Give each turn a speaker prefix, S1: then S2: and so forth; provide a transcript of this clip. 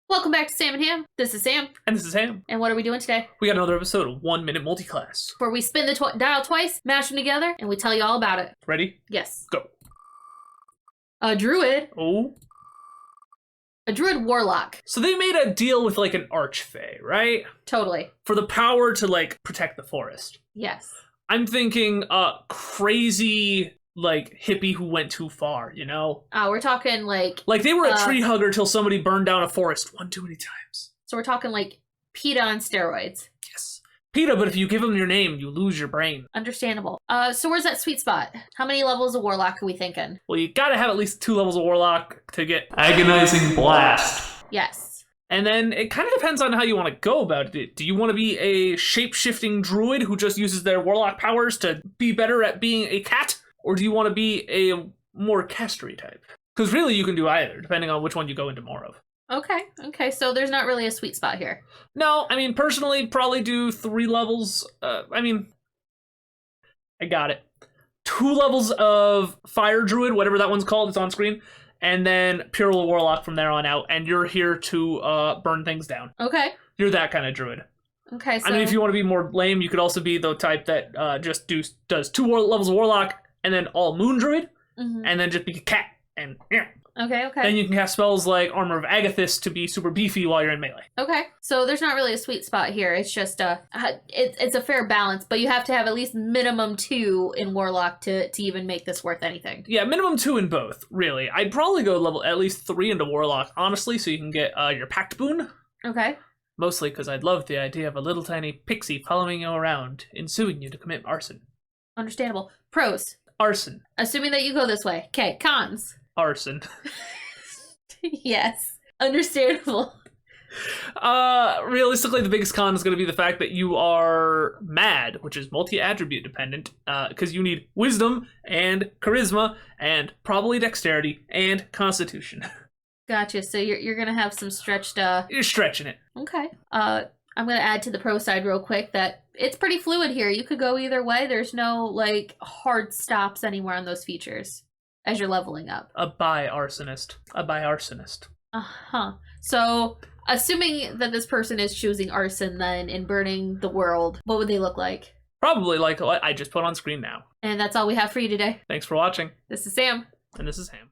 S1: Welcome back to Sam and Ham. This is Sam.
S2: And this is Ham.
S1: And what are we doing today?
S2: We got another episode of 1 Minute Multiclass.
S1: Where we spin the dial twice, mash them together, and we tell you all about it.
S2: Ready?
S1: Yes.
S2: Go.
S1: A druid.
S2: Oh.
S1: A druid warlock.
S2: So they made a deal with like an archfey, right?
S1: Totally.
S2: For the power to like protect the forest.
S1: Yes.
S2: I'm thinking crazy like hippie who went too far, you know?
S1: We're talking like
S2: they were a tree hugger till somebody burned down a forest one too many times.
S1: So we're talking like PETA on steroids.
S2: Yes. PETA, but if you give them your name, you lose your brain.
S1: Understandable. So where's that sweet spot? How many levels of warlock are we thinking?
S2: Well, you gotta have at least 2 levels of warlock to get Agonizing Blast.
S1: Yes.
S2: And then it kind of depends on how you want to go about it. Do you want to be a shape-shifting druid who just uses their warlock powers to be better at being a cat? Or do you want to be a more castery type? Because really you can do either, depending on which one you go into more of.
S1: Okay, so there's not really a sweet spot here.
S2: No, I mean, personally, probably do 3 levels. I got it. 2 levels of Fire Druid, whatever that one's called, it's on screen. And then Pure Warlock from there on out. And you're here to burn things down.
S1: Okay.
S2: You're that kind of druid.
S1: Okay, so...
S2: I mean, if you want to be more lame, you could also be the type that just does 2 levels of Warlock and then all Moon Druid. Mm-hmm. And then just be a cat. And yeah.
S1: Okay.
S2: Then you can have spells like Armor of Agathis to be super beefy while you're in melee.
S1: Okay, so there's not really a sweet spot here. It's just it's a fair balance, but you have to have at least minimum 2 in Warlock to even make this worth anything.
S2: Yeah, minimum 2 in both, really. I'd probably go level at least 3 into Warlock, honestly, so you can get your Pact Boon.
S1: Okay.
S2: Mostly because I'd love the idea of a little tiny pixie following you around, ensuing you to commit arson.
S1: Understandable. Pros.
S2: Arson.
S1: Assuming that you go this way. Okay, cons.
S2: Arson.
S1: Yes. Understandable.
S2: Realistically, the biggest con is going to be the fact that you are mad, which is multi-attribute dependent, because you need wisdom and charisma and probably dexterity and constitution.
S1: Gotcha. So you're going to have some stretched...
S2: You're stretching it.
S1: Okay. I'm going to add to the pro side real quick that it's pretty fluid here. You could go either way. There's no, like, hard stops anywhere on those features as you're leveling up.
S2: A bi-arsonist.
S1: Uh-huh. So, assuming that this person is choosing arson then in burning the world, what would they look like?
S2: Probably like what I just put on screen now.
S1: And that's all we have for you today.
S2: Thanks for watching.
S1: This is Sam.
S2: And this is Ham.